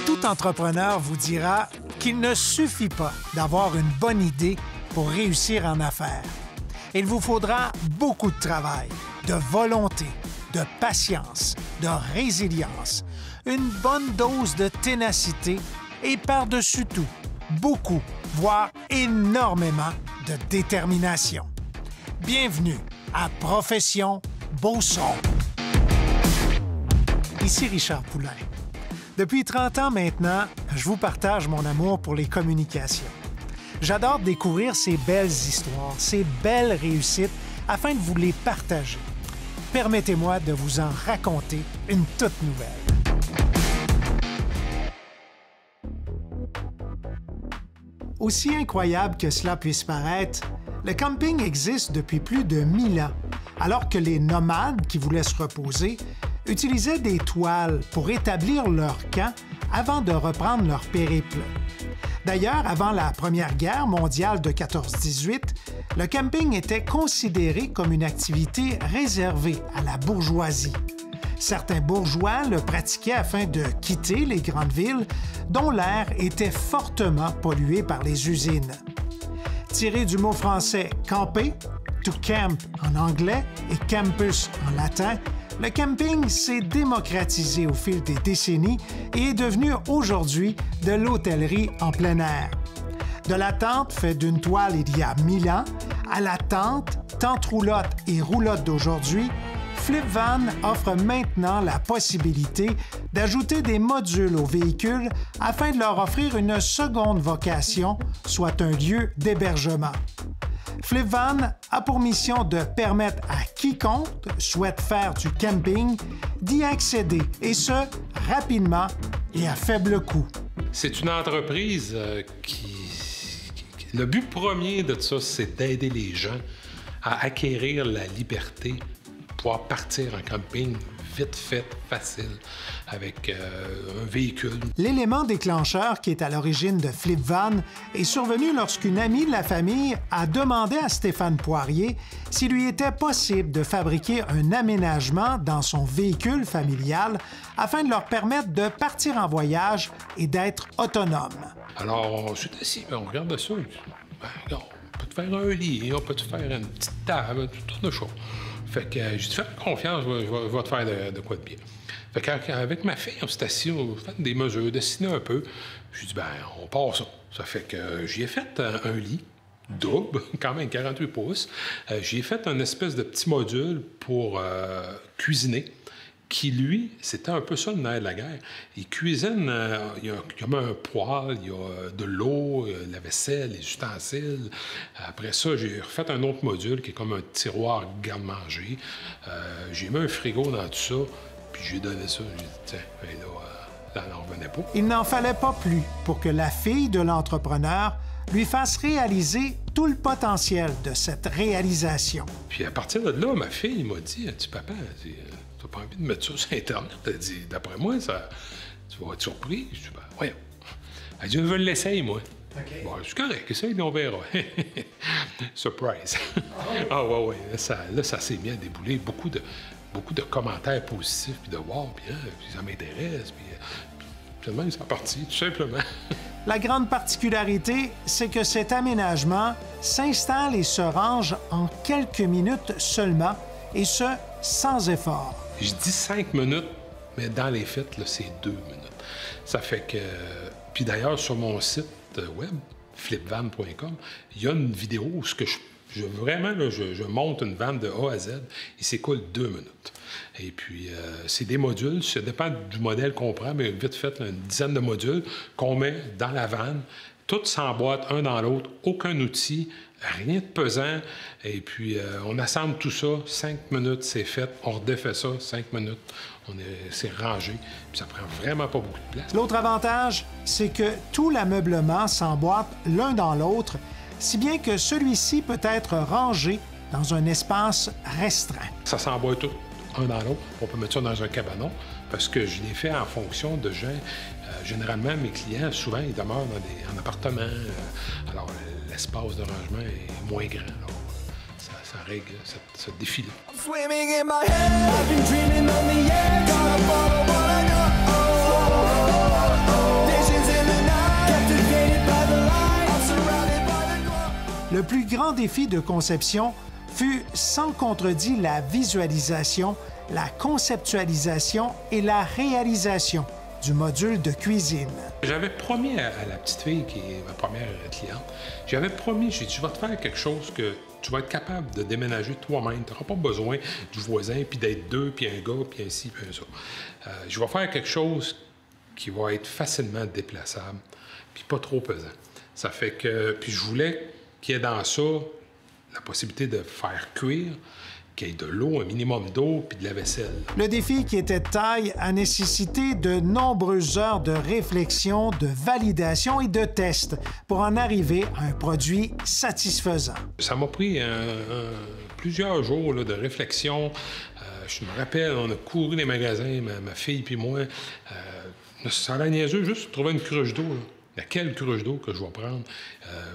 Tout entrepreneur vous dira qu'il ne suffit pas d'avoir une bonne idée pour réussir en affaires. Il vous faudra beaucoup de travail, de volonté, de patience, de résilience, une bonne dose de ténacité et par-dessus tout, beaucoup, voire énormément de détermination. Bienvenue à Profession Beauceron. Ici Richard Poulain. Depuis 30 ans maintenant, je vous partage mon amour pour les communications. J'adore découvrir ces belles histoires, ces belles réussites, afin de vous les partager. Permettez-moi de vous en raconter une toute nouvelle. Aussi incroyable que cela puisse paraître, le camping existe depuis plus de 1000 ans, alors que les nomades qui voulaient se reposer utilisaient des toiles pour établir leur camp avant de reprendre leur périple. D'ailleurs, avant la Première Guerre mondiale de 14-18, le camping était considéré comme une activité réservée à la bourgeoisie. Certains bourgeois le pratiquaient afin de quitter les grandes villes dont l'air était fortement pollué par les usines. Tiré du mot français « camper », « to camp » en anglais et « campus » en latin, le camping s'est démocratisé au fil des décennies et est devenu aujourd'hui de l'hôtellerie en plein air. De la tente faite d'une toile il y a 1000 ans à la tente roulotte et roulotte d'aujourd'hui, Flipvan offre maintenant la possibilité d'ajouter des modules aux véhicules afin de leur offrir une seconde vocation, soit un lieu d'hébergement. Flipvan a pour mission de permettre à quiconque souhaite faire du camping d'y accéder, et ce, rapidement et à faible coût. C'est une entreprise Le but premier de ça, c'est d'aider les gens à acquérir la liberté, pouvoir partir en camping vite fait, facile, avec un véhicule. L'élément déclencheur qui est à l'origine de Flipvan est survenu lorsqu'une amie de la famille a demandé à Stéphane Poirier s'il lui était possible de fabriquer un aménagement dans son véhicule familial afin de leur permettre de partir en voyage et d'être autonomes. Alors, on s'est assis, on regarde ça. Ben, regarde, on peut te faire un lit, on peut te faire une petite table, tout sortes de choses. Fait que j'ai dit, fais confiance, je vais te faire de quoi de bien. Fait qu'avec ma fille, on s'est assis, on a fait des mesures, dessiné un peu. J'ai dit, ben, on part ça. Ça fait que j'y ai fait un lit double, quand même 48 pouces. J'y ai fait un espèce de petit module pour cuisiner, qui, lui, c'était un peu ça le nerf de la guerre. Il cuisine, il y a comme un poêle, il y a de l'eau, la vaisselle, les ustensiles. Après ça, j'ai refait un autre module qui est comme un tiroir garde-manger. J'ai mis un frigo dans tout ça, puis j'ai donné ça. J'ai dit, tiens, ben là, elle n'en revenait pas. Il n'en fallait pas plus pour que la fille de l'entrepreneur lui fasse réaliser tout le potentiel de cette réalisation. Puis à partir de là, ma fille m'a dit, elle dit, papa, tu n'as pas envie de mettre ça sur Internet? Elle dit, d'après moi, ça, tu vas être surpris. Je dis, ben, voyons. Elle dit, je veux l'essayer, moi. Okay. Bon, c'est correct, essaye, on verra. Surprise. Ah, ouais. Là, ça s'est mis à débouler. Beaucoup de commentaires positifs, puis de wow, puis ça m'intéresse, puis finalement, c'est parti, tout simplement. La grande particularité, c'est que cet aménagement s'installe et se range en quelques minutes seulement, et ce, sans effort. Je dis 5 minutes, mais dans les faits, là, c'est 2 minutes. Ça fait que... Puis d'ailleurs, sur mon site web, flipvan.com, il y a une vidéo où je monte une vanne de A à Z, il s'écoule 2 minutes. Et puis, c'est des modules, ça dépend du modèle qu'on prend, mais vite fait, une dizaine de modules qu'on met dans la vanne, toutes s'emboîtent un dans l'autre, aucun outil, rien de pesant. Et puis, on assemble tout ça, 5 minutes, c'est fait. On redéfait ça, 5 minutes, c'est rangé. Puis ça prend vraiment pas beaucoup de place. L'autre avantage, c'est que tout l'ameublement s'emboîte l'un dans l'autre, si bien que celui-ci peut être rangé dans un espace restreint. Ça s'emboîte tout un dans l'autre. On peut mettre ça dans un cabanon, parce que je l'ai fait en fonction de gens. Généralement, mes clients, souvent, ils demeurent en appartement. Alors, l'espace de rangement est moins grand. Alors, ça règle ce défi-là. Le plus grand défi de conception fut sans contredit la visualisation, la conceptualisation et la réalisation du module de cuisine. J'avais promis à la petite fille, qui est ma première cliente, j'ai dit, je vais te faire quelque chose que tu vas être capable de déménager toi-même. Tu n'auras pas besoin du voisin, puis d'être deux, puis un gars, puis un ci, puis un ça. Je vais faire quelque chose qui va être facilement déplaçable, puis pas trop pesant. Ça fait que, puis je voulais qu'il y ait dans ça la possibilité de faire cuire, qu'il y ait de l'eau, un minimum d'eau, puis de la vaisselle. Le défi qui était de taille a nécessité de nombreuses heures de réflexion, de validation et de tests pour en arriver à un produit satisfaisant. Ça m'a pris plusieurs jours là, de réflexion. Je me rappelle, on a couru les magasins, ma fille puis moi. Ça a l'air niaiseux, juste trouver une cruche d'eau. Laquelle cruche d'eau que je vais prendre?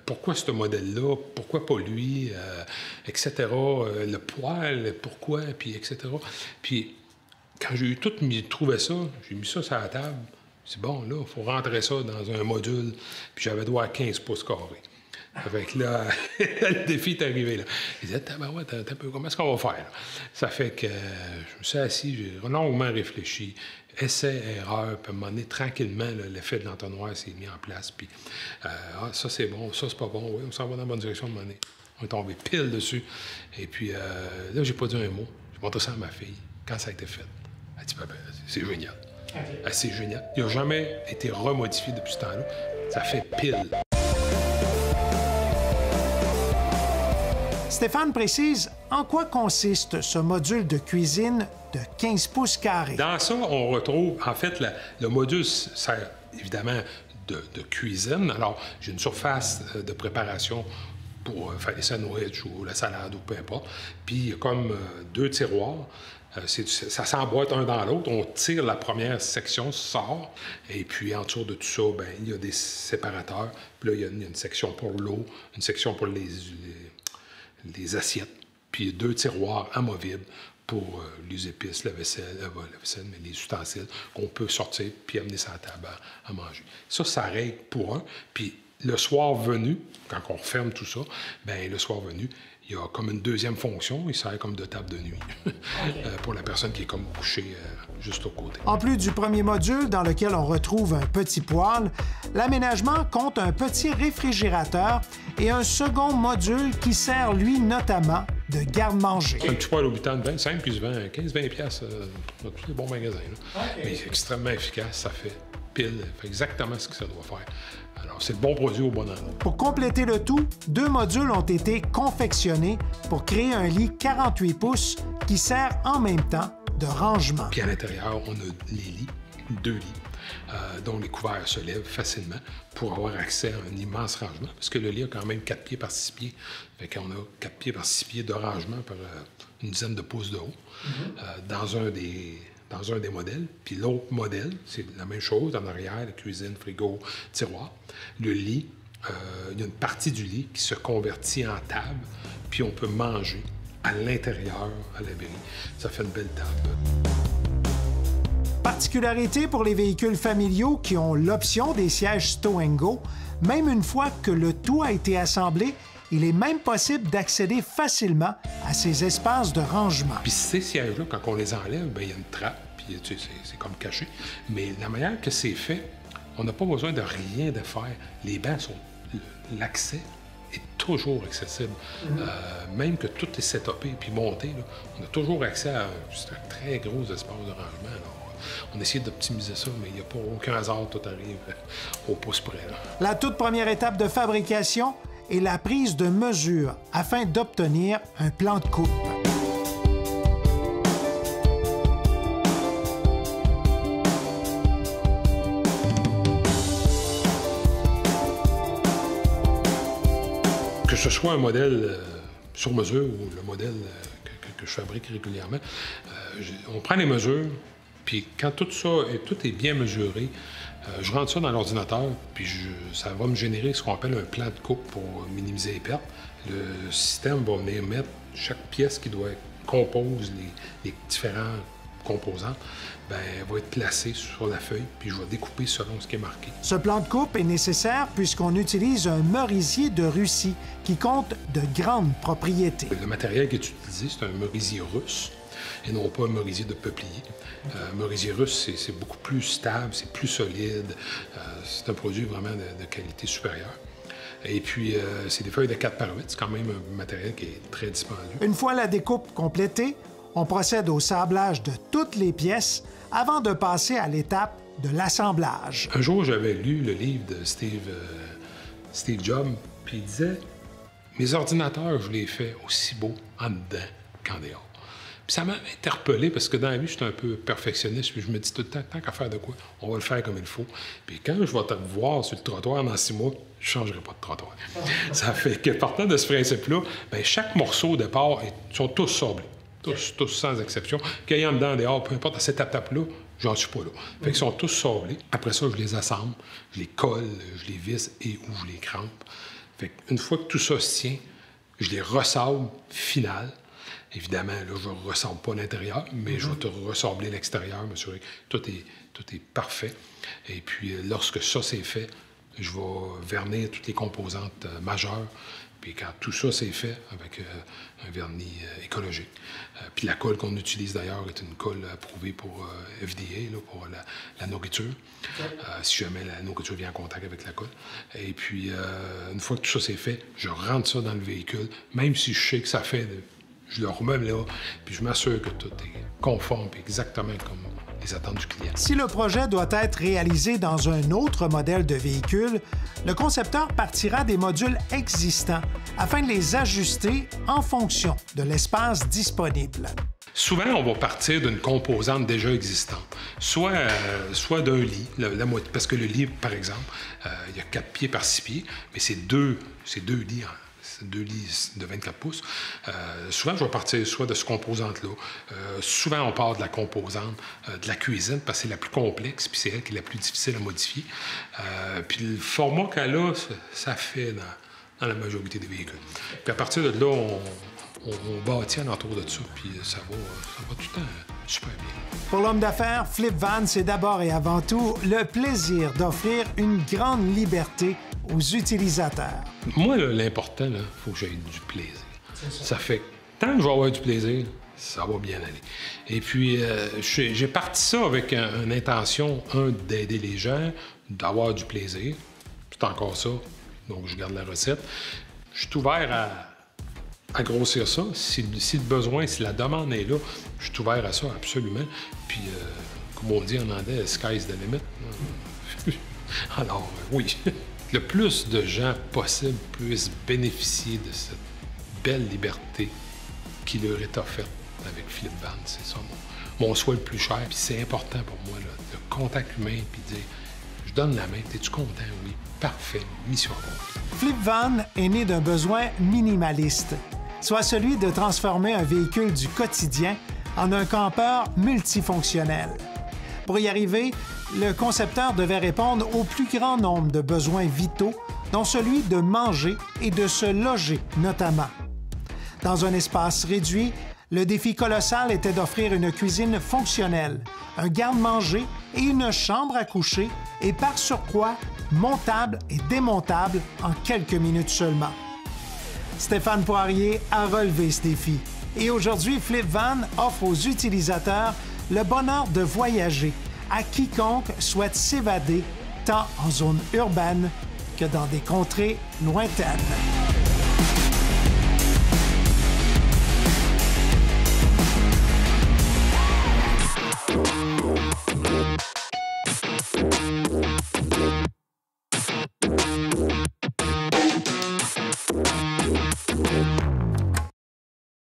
Pourquoi ce modèle-là? Pourquoi pas lui? Etc. Le poêle, pourquoi? Puis etc. Puis quand j'ai eu tout trouvé ça, j'ai mis ça sur la table. C'est bon, là, il faut rentrer ça dans un module. Puis j'avais droit à 15 pouces carrés. Avec là, le défi est arrivé. Là. Je disais, tabarouette, un peu, comment est-ce qu'on va faire? Là? Ça fait que je me suis assis, j'ai longuement réfléchi. Essai, erreur, puis à un moment donné, tranquillement, l'effet de l'entonnoir s'est mis en place. Puis, ça c'est bon, ça c'est pas bon, oui, on s'en va dans la bonne direction à un moment donné. On est tombé pile dessus. Et puis, là, j'ai pas dit un mot. J'ai montré ça à ma fille, quand ça a été fait. Elle dit, papa, c'est génial. Okay. C'est génial. Il n'a jamais été remodifié depuis ce temps-là. Ça fait pile. Stéphane précise en quoi consiste ce module de cuisine de 15 pouces carrés. Dans ça, on retrouve, en fait, le module sert évidemment de cuisine. Alors, j'ai une surface de préparation pour faire les sandwichs ou la salade ou peu importe. Puis, il y a comme deux tiroirs. Ça s'emboîte un dans l'autre. On tire la première section, sort. Et puis, en dessous de tout ça, bien, il y a des séparateurs. Puis là, il y a une section pour l'eau, une section pour les assiettes, puis deux tiroirs amovibles pour les épices, la vaisselle, mais les ustensiles qu'on peut sortir puis amener ça à la table à manger. Ça règle pour un. Puis le soir venu, quand on referme tout ça, bien, le soir venu, il y a comme une deuxième fonction. Il sert comme de table de nuit pour la personne qui est comme couchée juste au côté. En plus du premier module dans lequel on retrouve un petit poêle, l'aménagement compte un petit réfrigérateur et un second module qui sert, lui, notamment de garde-manger. Un petit poêle au butane bien simple, puis il se vend 15-20$ dans tous les bons magasins. Là. Okay. Mais c'est extrêmement efficace, ça fait pile, ça fait exactement ce que ça doit faire. Alors, c'est le bon produit au bon endroit. Pour compléter le tout, deux modules ont été confectionnés pour créer un lit 48 pouces qui sert en même temps de rangement. Puis à l'intérieur, on a les lits, deux lits, dont les couverts se lèvent facilement pour avoir accès à un immense rangement, parce que le lit a quand même 4 pieds par 6 pieds. Fait qu'on a 4 pieds par 6 pieds de rangement par une dizaine de pouces de haut dans un des modèles. Puis l'autre modèle, c'est la même chose, en arrière, la cuisine, frigo, tiroir. Le lit, il y a une partie du lit qui se convertit en table, puis on peut manger à l'intérieur, à l'abri. Ça fait une belle table. Particularité pour les véhicules familiaux qui ont l'option des sièges Stow & Go, même une fois que le tout a été assemblé, il est même possible d'accéder facilement à ces espaces de rangement. Puis ces sièges-là, quand on les enlève, bien, il y a une trappe, puis tu sais, c'est comme caché. Mais la manière que c'est fait, on n'a pas besoin de rien de faire. Les bancs sont... L'accès est toujours accessible. Même que tout est setupé puis monté, là, on a toujours accès à un très gros espace de rangement. Alors, on essaie d'optimiser ça, mais il n'y a pas aucun hasard, tout arrive au pouce près. Là. La toute première étape de fabrication est la prise de mesure afin d'obtenir un plan de coupe. Que ce soit un modèle sur mesure ou le modèle que je fabrique régulièrement, on prend les mesures, puis quand tout est bien mesuré, je rentre ça dans l'ordinateur, puis ça va me générer ce qu'on appelle un plan de coupe pour minimiser les pertes. Le système va venir mettre chaque pièce qui compose les différents composants, bien, va être placée sur la feuille, puis je vais découper selon ce qui est marqué. Ce plan de coupe est nécessaire puisqu'on utilise un merisier de Russie qui compte de grandes propriétés. Le matériel qui est utilisé, c'est un merisier russe et non pas un merisier de peuplier. Un merisier russe, c'est beaucoup plus stable, c'est plus solide. C'est un produit vraiment de qualité supérieure. Et puis, c'est des feuilles de 4 par 8. C'est quand même un matériel qui est très dispendieux. Une fois la découpe complétée, on procède au sablage de toutes les pièces avant de passer à l'étape de l'assemblage. Un jour, j'avais lu le livre de Steve Jobs, puis il disait « Mes ordinateurs, je les fais aussi beaux en dedans qu'en dehors. » Puis ça m'a interpellé parce que dans la vie, je suis un peu perfectionniste, puis je me dis tout le temps, tant qu'à faire de quoi, on va le faire comme il faut. Puis quand je vais te voir sur le trottoir dans 6 mois, je ne changerai pas de trottoir. Ça fait que partant de ce principe-là, bien, chaque morceau au départ, ils sont tous sablés. Tous sans exception. Qu'il y en dedans, dehors, peu importe, à cette étape-là, j'en suis pas là. Fait qu'ils sont tous sablés. Après ça, je les assemble, je les colle, je les visse et ou je les crampe. Fait qu'une fois que tout ça se tient, je les ressable final. Évidemment, là, je ne ressable pas l'intérieur, mais je vais te ressabler l'extérieur, m'assurer que tout est parfait. Et puis, lorsque ça c'est fait, je vais vernir toutes les composantes majeures. Puis quand tout ça c'est fait avec un vernis écologique. Puis la colle qu'on utilise d'ailleurs est une colle approuvée pour FDA, là, pour la nourriture, si jamais la nourriture vient en contact avec la colle. Et puis, une fois que tout ça c'est fait, je rentre ça dans le véhicule, même si je sais que ça fait... Je le remets là, puis je m'assure que tout est conforme et exactement comme les attentes du client. Si le projet doit être réalisé dans un autre modèle de véhicule, le concepteur partira des modules existants afin de les ajuster en fonction de l'espace disponible. Souvent, on va partir d'une composante déjà existante, soit d'un lit, parce que le lit, par exemple, il y a 4 pieds par 6 pieds, mais c'est deux lits. 2 lits de 24 pouces. Souvent, je vais partir soit de ce composante-là. Souvent, on part de la composante de la cuisine parce que c'est la plus complexe, puis c'est elle qui est la plus difficile à modifier. Puis le format qu'elle a, ça fait dans la majorité des véhicules. Puis à partir de là, on bâtit alentour de ça, puis ça va tout le temps super bien. Pour l'homme d'affaires, Flip Van, c'est d'abord et avant tout le plaisir d'offrir une grande liberté aux utilisateurs. Moi, l'important, il faut que j'aie du plaisir. Ça fait que tant que je vais avoir du plaisir, ça va bien aller. Et puis, j'ai parti ça avec une intention, d'aider les gens, d'avoir du plaisir. C'est encore ça, donc je garde la recette. Je suis ouvert à grossir ça. Si le besoin, si la demande est là, je suis ouvert à ça, absolument. Puis, comme on dit en anglais, sky's the limit. Alors, oui. Le plus de gens possible puissent bénéficier de cette belle liberté qui leur est offerte avec Flip Van. C'est ça mon souhait le plus cher. Puis c'est important pour moi, là, le contact humain, puis dire, je donne la main, es-tu content? Oui, parfait, mission accomplie. Flip Van est né d'un besoin minimaliste, soit celui de transformer un véhicule du quotidien en un campeur multifonctionnel. Pour y arriver, le concepteur devait répondre au plus grand nombre de besoins vitaux, dont celui de manger et de se loger notamment. Dans un espace réduit, le défi colossal était d'offrir une cuisine fonctionnelle, un garde-manger et une chambre à coucher, et par surcroît, montable et démontable en quelques minutes seulement. Stéphane Poirier a relevé ce défi. Et aujourd'hui, Flip Van offre aux utilisateurs le bonheur de voyager à quiconque souhaite s'évader, tant en zone urbaine que dans des contrées lointaines.